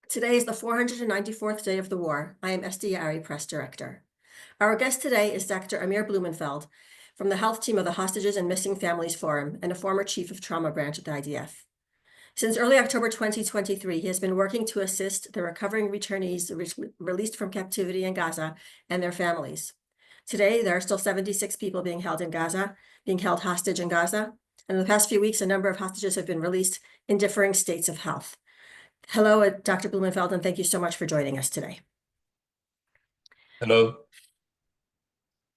Today is the 494th day of the war. I am SDRE Press Director. Our guest today is Dr. Amir Blumenfeld from the health team of the Hostages and Missing Families Forum and a former chief of trauma branch at the IDF. Since early October 2023, he has been working to assist the recovering returnees released from captivity in Gaza and their families. Today, there are still 76 people being held hostage in Gaza. And in the past few weeks, a number of hostages have been released in differing states of health. Hello, Dr. Blumenfeld, and thank you so much for joining us today. Hello.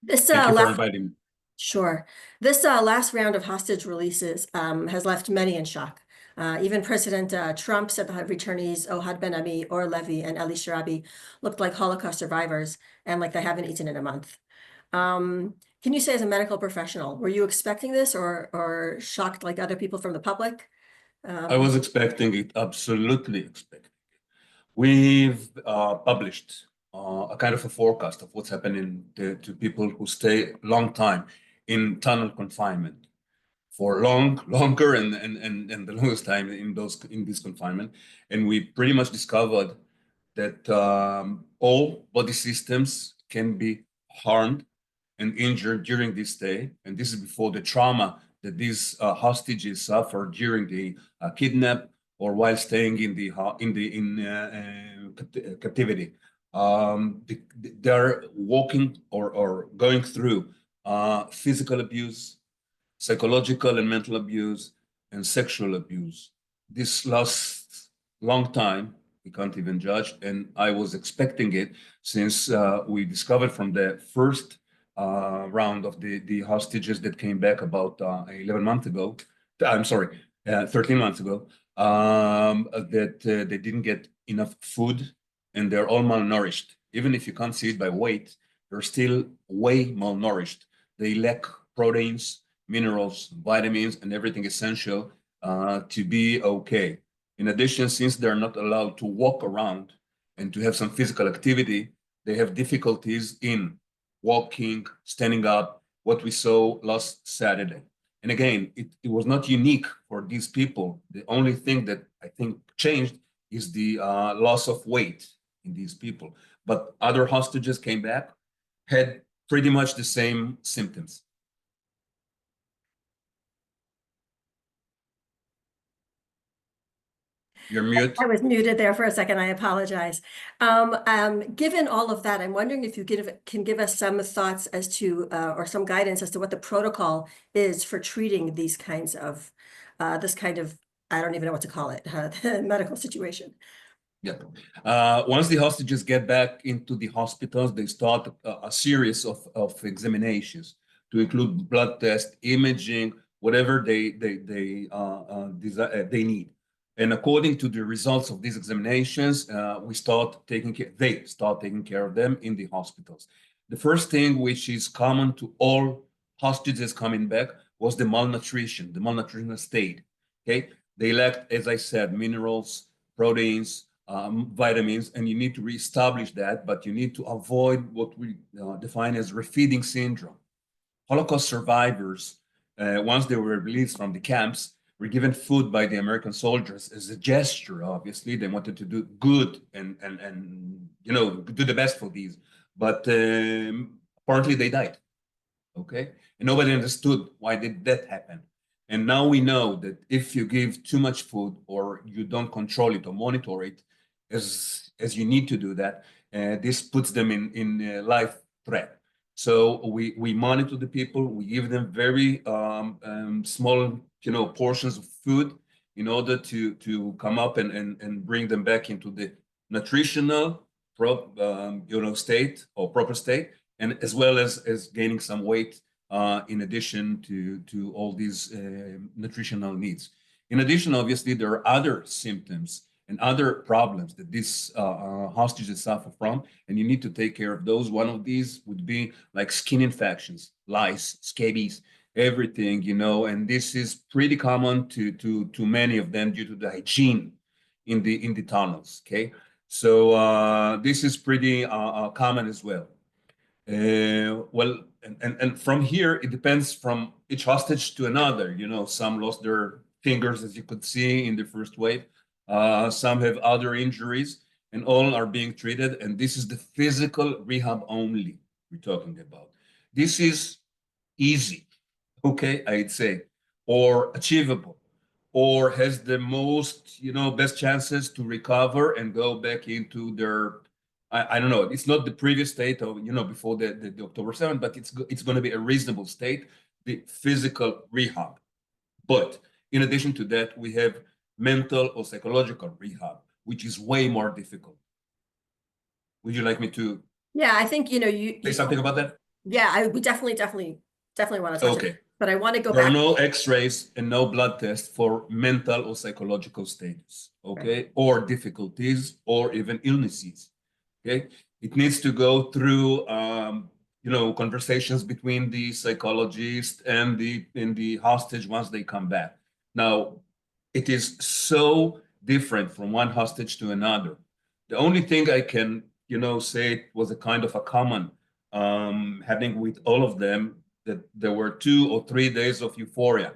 Thank you for inviting me. Sure. This last round of hostage releases has left many in shock. Even President Trump said the returnees Ohad Ben Ami, Or Levy, and Eli Sharabi looked like Holocaust survivors and like they haven't eaten in a month. Can you say, as a medical professional, were you expecting this or shocked like other people from the public? I was expecting it, absolutely expecting it. We've published a kind of a forecast of what's happening to people who stay long time in tunnel confinement for longer and the longest time in this confinement. And we pretty much discovered that all body systems can be harmed and injured during this stay. And this is before the trauma that these hostages suffer during the kidnap or while staying in captivity. They're walking or going through physical abuse, psychological and mental abuse, and sexual abuse. This lasts long time. We can't even judge. And I was expecting it since we discovered from the first round of the hostages that came back about 11 months ago. I'm sorry, 13 months ago, that they didn't get enough food and they're all malnourished. Even if you can't see it by weight, they're still way malnourished. They lack proteins, minerals, vitamins, and everything essential to be okay. In addition, since they're not allowed to walk around and to have some physical activity, they have difficulties in walking, standing up, what we saw last Saturday. And again, it was not unique for these people. The only thing that I think changed is the loss of weight in these people. But other hostages came back, had pretty much the same symptoms. You're mute. I was muted there for a second. I apologize. Given all of that, I'm wondering if you can give us some thoughts as to, or some guidance as to what the protocol is for treating these kinds of, this kind of, I don't even know what to call it, medical situation. Yeah. Once the hostages get back into the hospitals, they start a series of examinations to include blood test, imaging, whatever they need. And according to the results of these examinations, they start taking care of them in the hospitals. The first thing, which is common to all hostages coming back, was the malnutrition state. Okay, they lacked, as I said, minerals, proteins, vitamins, and you need to reestablish that, but you need to avoid what we define as refeeding syndrome. Holocaust survivors, once they were released from the camps, were given food by the American soldiers as a gesture. Obviously, they wanted to do good and do the best for these, but apparently they died. Okay, and nobody understood why did that happen. And now we know that if you give too much food or you don't control it or monitor it as you need to do that, this puts them in life threat. So we monitor the people. We give them very small, portions of food in order to come up and bring them back into the nutritional, state or proper state, and as well as gaining some weight in addition to all these nutritional needs. In addition, obviously, there are other symptoms and other problems that these hostages suffer from, and you need to take care of those. One of these would be like skin infections, lice, scabies, everything, and this is pretty common to many of them due to the hygiene in the tunnels. Okay, so this is pretty common as well. And from here, it depends from each hostage to another. Some lost their fingers, as you could see in the first wave. Some have other injuries, and all are being treated. And this is the physical rehab only we're talking about. This is easy, okay, I'd say, or achievable, or has the most, best chances to recover and go back into their, I don't know, it's not the previous state of, before the October 7th, but it's going to be a reasonable state, the physical rehab. But in addition to that, we have mental or psychological rehab, which is way more difficult. Would you like me to Yeah, I think, say something about that? yeah, I would definitely want to touch on it. Okay. But I want to go There are back. no X-rays and no blood tests for mental or psychological status, okay, or difficulties or even illnesses, okay. It needs to go through, conversations between the psychologist and the hostage once they come back. Now, it is so different from one hostage to another. The only thing I can, say it was a kind of a common happening with all of them, that there were 2 or 3 days of euphoria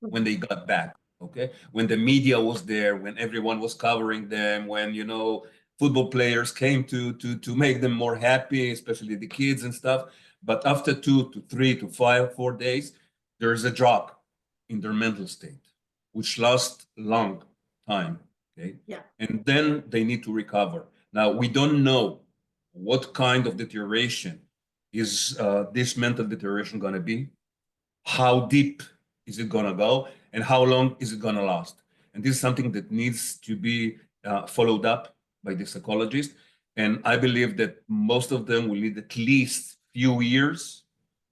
when they got back. Okay, when the media was there, when everyone was covering them, when football players came to make them more happy, especially the kids and stuff. But after 2 to 3 to 5, 4 days, there is a drop in their mental state, which lasts long time. Okay, Yeah. and then they need to recover. Now we don't know what kind of deterioration is this mental deterioration going to be, how deep is it going to go, and how long is it going to last. And this is something that needs to be followed up by the psychologist. And I believe that most of them will need at least few years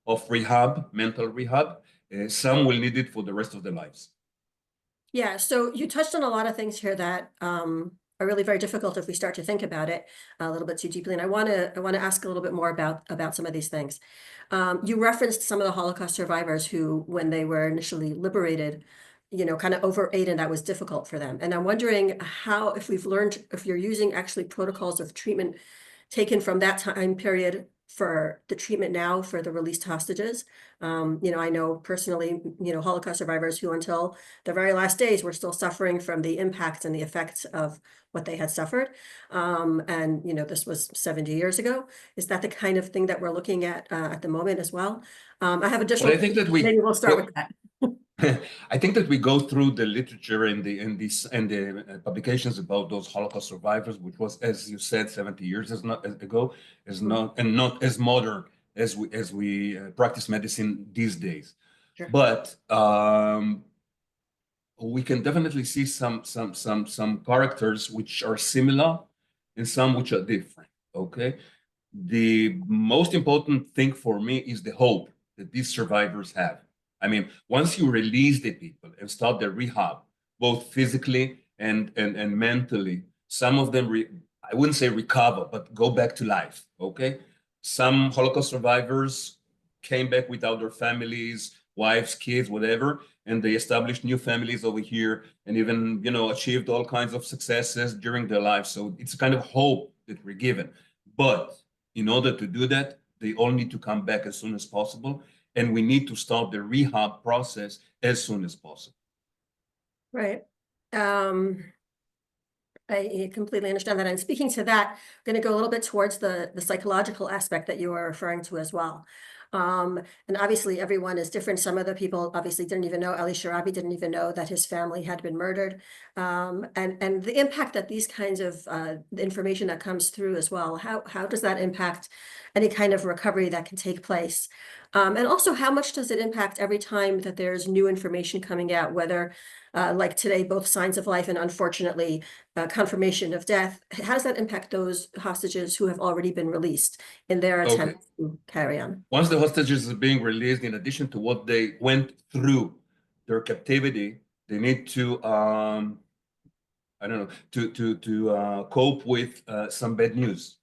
of rehab, mental rehab. Some will need it for the rest of their lives. Yeah, so you touched on a lot of things here that are really very difficult if we start to think about it a little bit too deeply. And I want to ask a little bit more about some of these things. You referenced some of the Holocaust survivors who, when they were initially liberated, kind of overate, and that was difficult for them. And I'm wondering how, if we've learned, if you're using actually protocols of treatment taken from that time period for the treatment now for the released hostages. I know personally, Holocaust survivors who until the very last days were still suffering from the impacts and the effects of what they had suffered. And this was 70 years ago. Is that the kind of thing that we're looking at the moment as well? I have But I additional, think that maybe we'll start with that. I think that we go through the literature and the publications about those Holocaust survivors, which was, as you said, 70 years ago, is not as modern as we practice medicine these days. Sure. But we can definitely see some characters which are similar and some which are different. Okay, the most important thing for me is the hope that these survivors have. I mean, once you release the people and start their rehab, both physically and mentally, some of them, I wouldn't say recover, but go back to life. Okay. Some Holocaust survivors came back without their families, wives, kids, whatever, and they established new families over here and even, achieved all kinds of successes during their lives. So it's a kind of hope that we're given. But in order to do that, they all need to come back as soon as possible. And we need to start the rehab process as soon as possible. Right. I completely understand that. And speaking to that, I'm going to go a little bit towards the psychological aspect that you were referring to as well. And obviously everyone is different. Some of the people obviously didn't even know, Ali Sharabi didn't even know that his family had been murdered. And the impact that these kinds of the information that comes through as well, how does that impact any kind of recovery that can take place? And also, how much does it impact every time that there's new information coming out, whether like today, both signs of life and unfortunately confirmation of death? How does that impact those hostages who have already been released in their attempt to carry on? Once the hostages are being released, in addition to what they went through their captivity, they need to, I don't know, to cope with some bad news.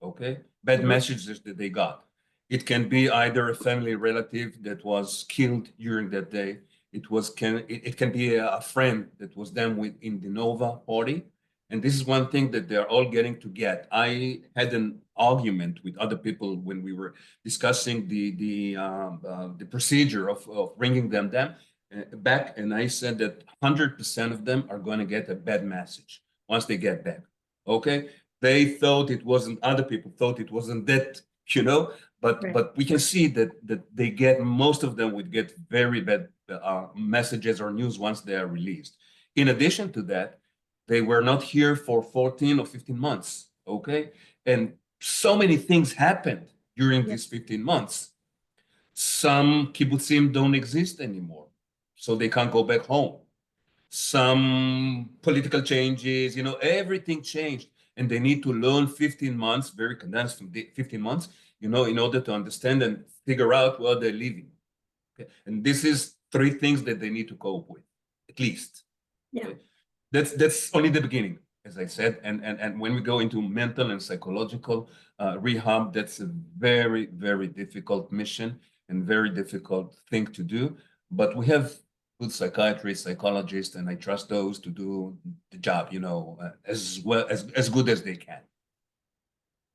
Okay, bad messages that they got. It can be either a family relative that was killed during that day. It can be a friend that was then in the Nova party. And this is one thing that they're all getting to get. I had an argument with other people when we were discussing the procedure of bringing them down. back, and I said that 100% of them are going to get a bad message once they get back. Okay, they thought it wasn't, other people thought it wasn't that, Right. but we can see that they get, most of them would get very bad messages or news once they are released. In addition to that, they were not here for 14 or 15 months. Okay, and so many things happened during Yeah. these 15 months. Some kibbutzim don't exist anymore, so they can't go back home. Some political changes, everything changed, and they need to learn 15 months, very condensed from 15 months, in order to understand and figure out where they're living. Okay? And this is three things that they need to cope with, at least. Yeah. Okay? That's only the beginning, as I said. And when we go into mental and psychological rehab, that's a very, very difficult mission and very difficult thing to do. But we have good psychiatrists, psychologists, and I trust those to do the job, as well as good as they can.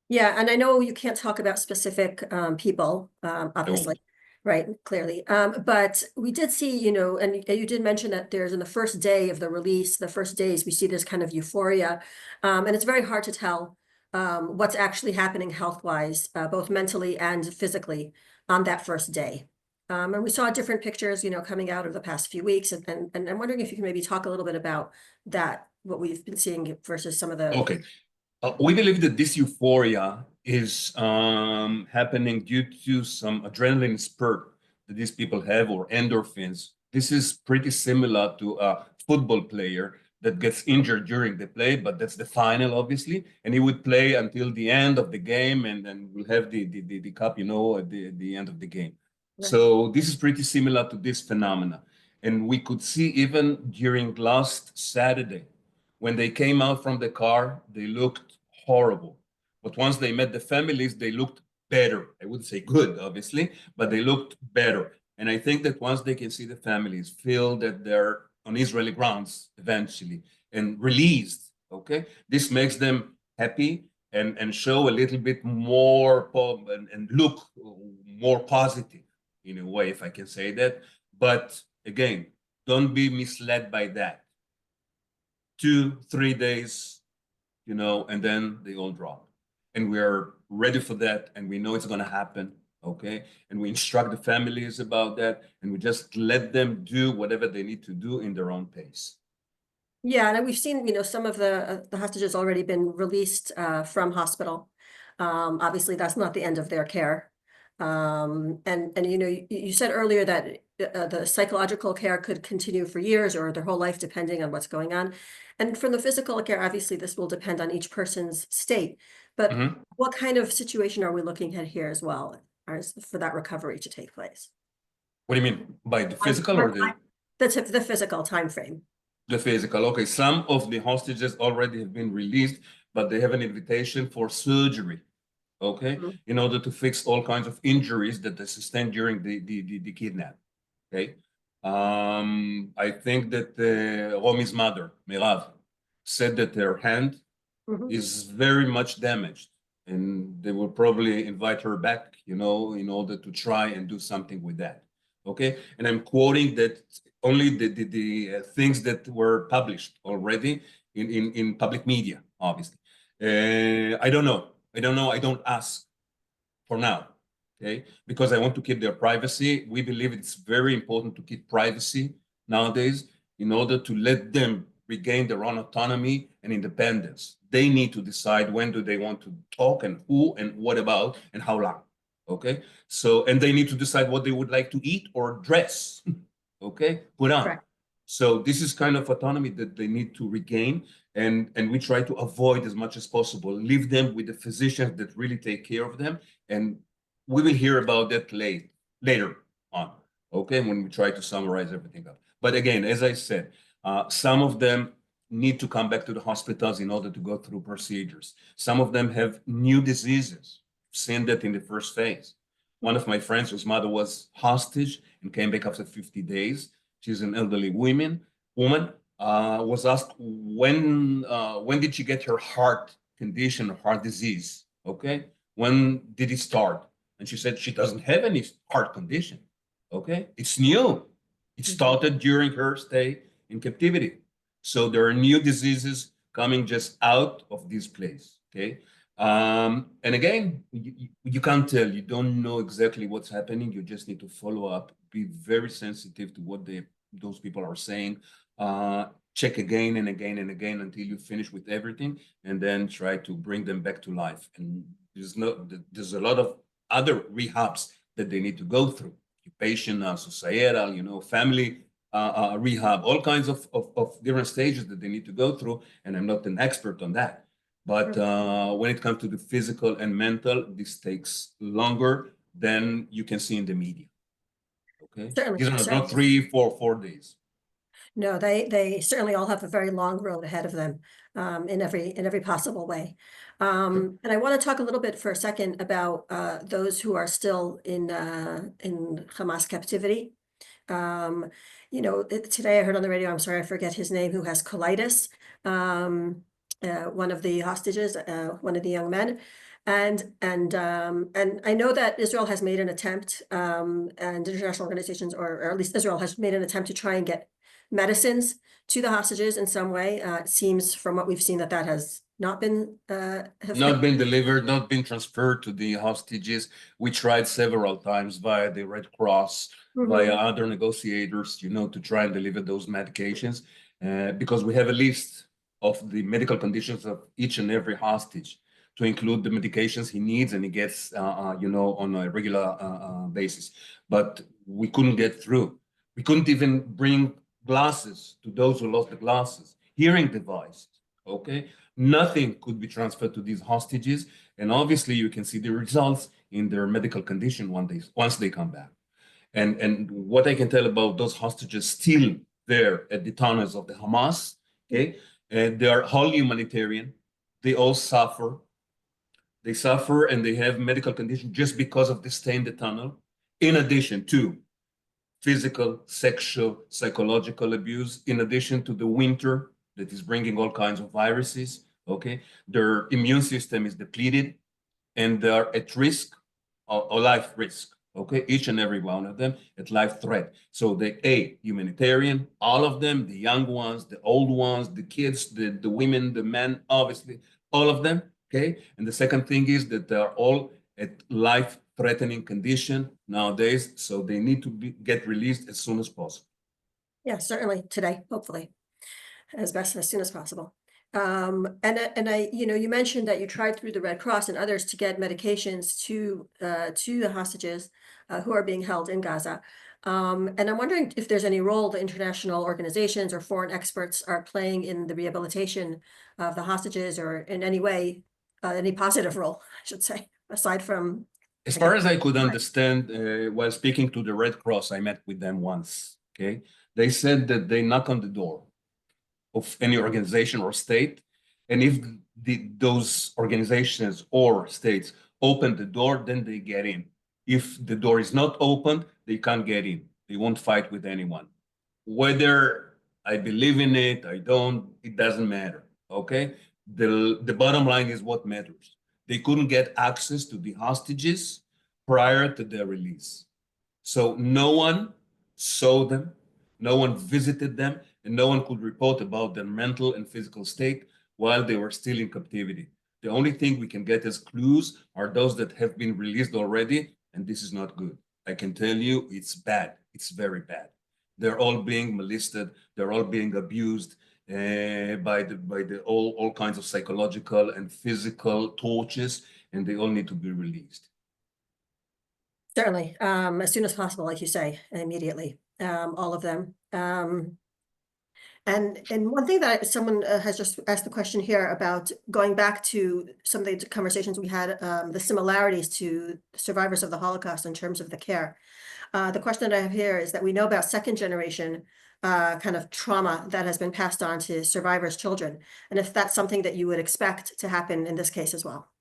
Yeah, and I know you can't talk about specific people, obviously, right? Clearly. But we did see, and you did mention that there's in the first day of the release, the first days, we see this kind of euphoria. And it's very hard to tell what's actually happening health-wise, both mentally and physically on that first day. And we saw different pictures, coming out of the past few weeks. And I'm wondering if you can maybe talk a little bit about that, what we've been seeing versus some of the. Okay. We believe that this euphoria is happening due to some adrenaline spurt that these people have, or endorphins. This is pretty similar to a football player that gets injured during the play, but that's the final, obviously, and he would play until the end of the game, and then we'll have the cup, at the end of the game. Right. So this is pretty similar to this phenomena, and we could see even during last Saturday, when they came out from the car, they looked horrible. But once they met the families, they looked better. I wouldn't say good, obviously, but they looked better. And I think that once they can see the families, feel that they're on Israeli grounds eventually and released, okay, this makes them happy and show a little bit more and look more positive in a way, if I can say that. But again, don't be misled by that. 2-3 days, and then they all drop. And we are ready for that, and we know it's going to happen, okay? And we instruct the families about that, and we just let them do whatever they need to do in their own pace. Yeah, and we've seen, some of the hostages already been released from hospital. Obviously, that's not the end of their care. And you said earlier that the psychological care could continue for years or their whole life, depending on what's going on. And from the physical care, obviously, this will depend on each person's state. But what kind of situation are we looking at here as well, for that recovery to take place? What do you mean? By the physical or the? The physical time frame. The physical. Okay, some of the hostages already have been released, but they have an invitation for surgery, okay, in order to fix all kinds of injuries that they sustained during the kidnap, okay? I think that Romi's mother, Mirav, said that her hand is very much damaged, and they will probably invite her back, in order to try and do something with that, okay? And I'm quoting that only the things that were published already in public media, obviously. I don't know. I don't ask for now, okay? Because I want to keep their privacy. We believe it's very important to keep privacy nowadays in order to let them regain their own autonomy and independence. They need to decide when do they want to talk and who and what about and how long, okay? So, and they need to decide what they would like to eat or dress, okay, put on. Correct. So this is kind of autonomy that they need to regain, and we try to avoid as much as possible, leave them with the physicians that really take care of them, and we will hear about that later on, okay, when we try to summarize everything up. But again, as I said, some of them need to come back to the hospitals in order to go through procedures. Some of them have new diseases, seen that in the first phase. One of my friends whose mother was hostage and came back after 50 days. She's an elderly woman, was asked when did she get her heart condition, heart disease, okay? When did it start? And she said she doesn't have any heart condition, okay? It's new. It started during her stay in captivity. So there are new diseases coming just out of this place, okay? And again, you can't tell, you don't know exactly what's happening. You just need to follow up, be very sensitive to what those people are saying. Check again and again and again until you finish with everything, and then try to bring them back to life. And there's a lot of other rehabs that they need to go through. Patient, societal, family rehab, all kinds of different stages that they need to go through. And I'm not an expert on that. But when it comes to the physical and mental, this takes longer than you can see in the media. Okay, Certainly, these are not certainly. 3, 4, 4 days. No, they certainly all have a very long road ahead of them, in every possible way. And I want to talk a little bit for a second about those who are still in Hamas captivity. Today I heard on the radio, I'm sorry, I forget his name, who has colitis. One of the hostages, one of the young men. And I know that Israel has made an attempt, and international organizations, or at least Israel has made an attempt to try and get medicines to the hostages in some way. It seems from what we've seen that has not been not been delivered, not been transferred to the hostages. We tried several times via the Red Cross, via other negotiators, to try and deliver those medications, because we have a list of the medical conditions of each and every hostage to include the medications he needs and he gets, on a regular basis. But we couldn't get through. We couldn't even bring glasses to those who lost the glasses, hearing devices, okay? Nothing could be transferred to these hostages. And obviously you can see the results in their medical condition once they come back. And what I can tell about those hostages still there at the tunnels of the Hamas, okay? And they are all humanitarian. They all suffer. They suffer and they have medical condition just because of the stay in the tunnel, in addition to physical, sexual, psychological abuse, in addition to the winter that is bringing all kinds of viruses, okay? Their immune system is depleted and they're at risk, or life risk, okay? Each and every one of them at life threat. So humanitarian, all of them, the young ones, the old ones, the kids, the women, the men, obviously, all of them, okay? And the second thing is that they're all at life-threatening condition nowadays, so they need to get released as soon as possible. Yeah, certainly today, hopefully, as soon as possible. You mentioned that you tried through the Red Cross and others to get medications to the hostages who are being held in Gaza. And I'm wondering if there's any role the international organizations or foreign experts are playing in the rehabilitation of the hostages, or in any way, any positive role, I should say, aside from. As far as I could understand, while speaking to the Red Cross, I met with them once, okay? They said that they knock on the door of any organization or state, and if those organizations or states open the door, then they get in. If the door is not opened, they can't get in. They won't fight with anyone. Whether I believe in it, I don't, it doesn't matter, okay? The bottom line is what matters. They couldn't get access to the hostages prior to their release. So no one saw them, no one visited them, and no one could report about their mental and physical state while they were still in captivity. The only thing we can get as clues are those that have been released already, and this is not good. I can tell you it's bad. It's very bad. They're all being molested. They're all being abused by all kinds of psychological and physical tortures, and they all need to be released. Certainly, as soon as possible, like you say, immediately, all of them. And one thing that someone has just asked the question here about, going back to some of the conversations we had, the similarities to survivors of the Holocaust in terms of the care. The question that I have here is that we know about second generation kind of trauma that has been passed on to survivors' children, and if that's something that you would expect to happen in this case as well.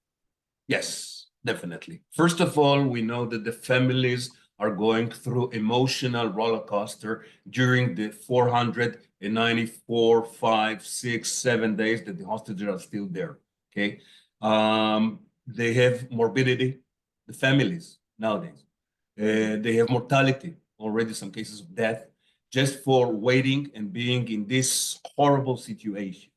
Yes, definitely. First of all, we know that the families are going through emotional roller coaster during the 494, 5, 6, 7 days that the hostages are still there. Okay, they have morbidity, the families nowadays. They have mortality, already some cases of death. just for waiting and being in this horrible situation,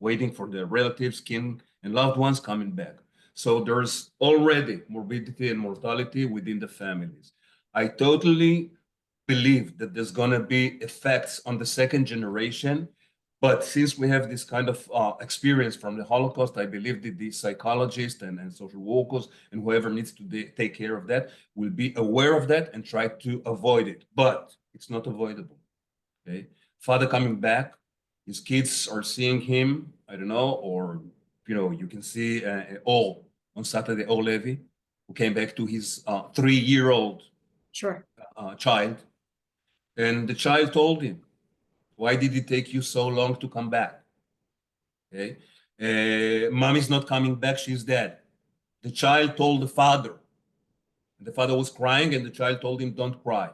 waiting for their relatives, kin, and loved ones coming back. So there's already morbidity and mortality within the families. I totally believe that there's going to be effects on the second generation. But since we have this kind of experience from the Holocaust, I believe that the psychologists and social workers and whoever needs to take care of that will be aware of that and try to avoid it. But it's not avoidable. Okay, father coming back, his kids are seeing him. I don't know, or you can see on Saturday, Levy, who came back to his 3-year-old Sure. child, and the child told him, "Why did it take you so long to come back?" Okay, mommy's not coming back; she's dead. The child told the father, and the father was crying, and the child told him, "Don't cry."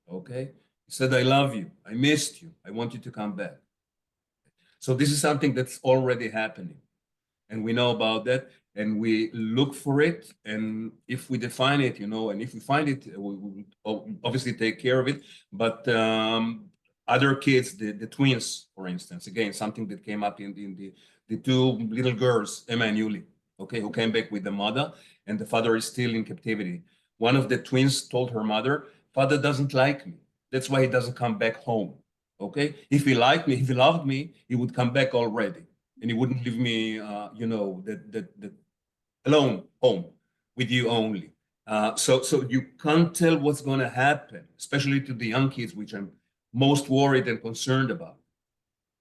Okay, he said, "I love you. I missed you. I want you to come back." So this is something that's already happening, and we know about that, and we look for it. And if we define it, and if we find it, we will obviously take care of it. But other kids, the twins, for instance, again, something that came up in the two little girls, Emma and Yuli, okay, who came back with the mother, and the father is still in captivity. One of the twins told her mother, "Father doesn't like me. That's why he doesn't come back home." Okay, if he liked me, if he loved me, he would come back already, and he wouldn't leave me, that alone home with you only. So you can't tell what's going to happen, especially to the young kids, which I'm most worried and concerned about.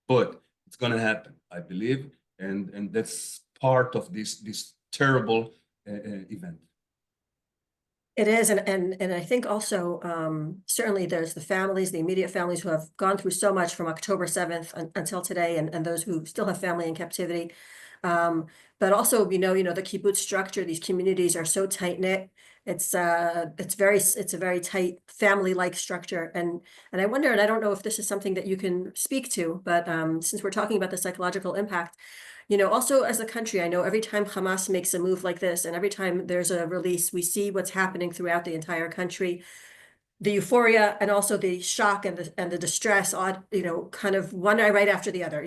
But it's going to happen, I believe, and that's part of this terrible event. It is, and I think also certainly there's the families, the immediate families who have gone through so much from October 7th until today, and those who still have family in captivity. But also, the kibbutz structure, these communities are so tight knit. It's a very tight family-like structure, and I wonder, and I don't know if this is something that you can speak to, but since we're talking about the psychological impact. Also as a country, I know every time Hamas makes a move like this, and every time there's a release, we see what's happening throughout the entire country. The euphoria and also the shock and the distress, kind of one right after the other.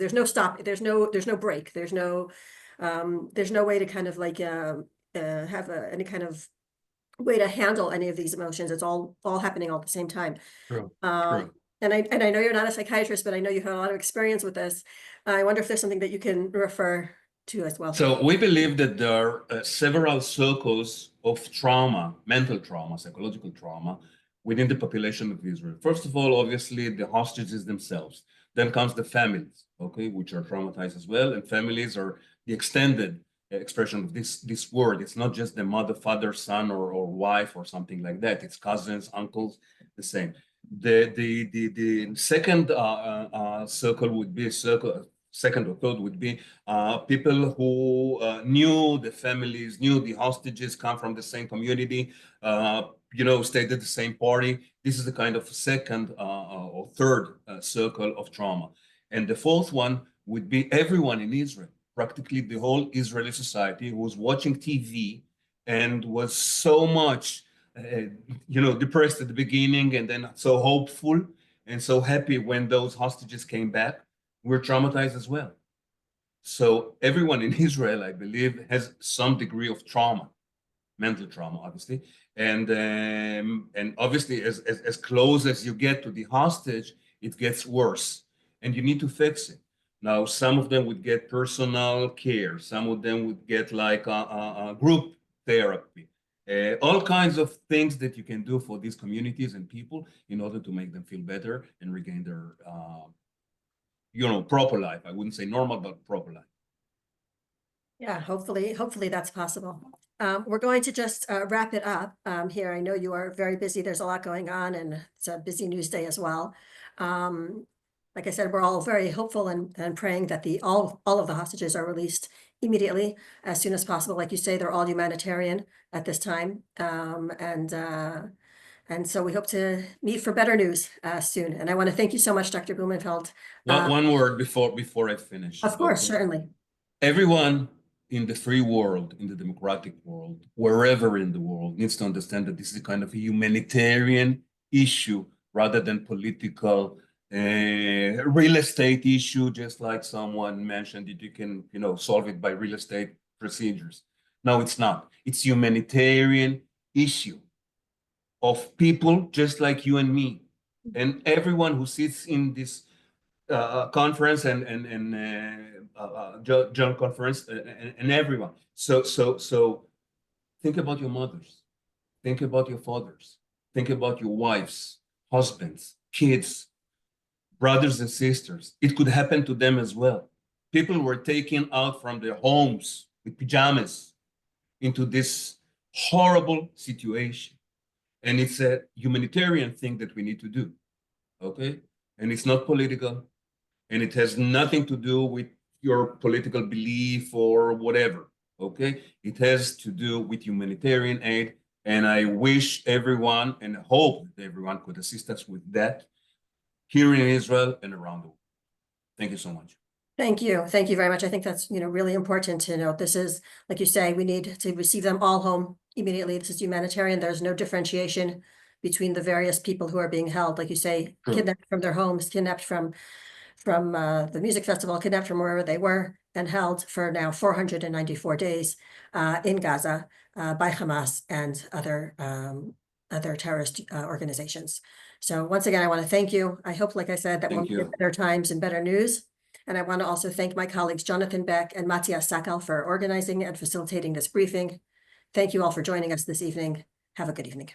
There's no stop, there's no break, there's no way to kind of like have any kind of way to handle any of these emotions. It's all happening all at the same time. True. And I know you're not a psychiatrist, but I know you have a lot of experience with this. I wonder if there's something that you can refer to as well. So we believe that there are several circles of trauma, mental trauma, psychological trauma within the population of Israel. First of all, obviously, the hostages themselves. Then comes the families, okay, which are traumatized as well. And families are the extended expression of this word. It's not just the mother, father, son, or wife, or something like that. It's cousins, uncles, the same. The second circle would be a circle. Second or third would be people who knew the families, knew the hostages, come from the same community, stayed at the same party. This is the kind of second or third circle of trauma. And the fourth one would be everyone in Israel, practically the whole Israeli society who was watching TV and was so much, depressed at the beginning, and then so hopeful and so happy when those hostages came back. We're traumatized as well. So everyone in Israel, I believe, has some degree of trauma, mental trauma, obviously, and obviously, as close as you get to the hostage, it gets worse, and you need to fix it. Now, some of them would get personal care, some of them would get like a group therapy, all kinds of things that you can do for these communities and people in order to make them feel better and regain their proper life. I wouldn't say normal, but proper life. Yeah, hopefully that's possible. We're going to just wrap it up here. I know you are very busy. There's a lot going on, and it's a busy news day as well. Like I said, we're all very hopeful and praying that all of the hostages are released immediately, as soon as possible. Like you say, they're all humanitarian at this time, and so we hope to meet for better news soon. And I want to thank you so much, Dr. Blumenfeld. One word before I finish. Of course, Okay. certainly. Everyone in the free world, in the democratic world, wherever in the world, needs to understand that this is a kind of a humanitarian issue rather than political real estate issue, just like someone mentioned that you can, solve it by real estate procedures. No, it's not. It's humanitarian issue of people just like you and me, and everyone who sits in this conference and joint conference and everyone. So think about your mothers, think about your fathers, think about your wives, husbands, kids, brothers and sisters. It could happen to them as well. People were taken out from their homes with pajamas into this horrible situation. And it's a humanitarian thing that we need to do, okay? And it's not political, and it has nothing to do with your political belief or whatever, okay? It has to do with humanitarian aid, and I wish everyone and hope that everyone could assist us with that here in Israel and around the world. Thank you so much. Thank you. Thank you very much. I think that's, really important to note. This is, like you say, we need to receive them all home immediately. This is humanitarian. There's no differentiation between the various people who are being held, like you say, True. kidnapped from their homes, kidnapped from the music festival, kidnapped from wherever they were, and held for now 494 days in Gaza by Hamas and other terrorist organizations. So once again, I want to thank you. I hope, like I said, that we'll Thank get you. better times and better news. And I want to also thank my colleagues, Jonathan Beck and Matthias Sakal, for organizing and facilitating this briefing. Thank you all for joining us this evening. Have a good evening.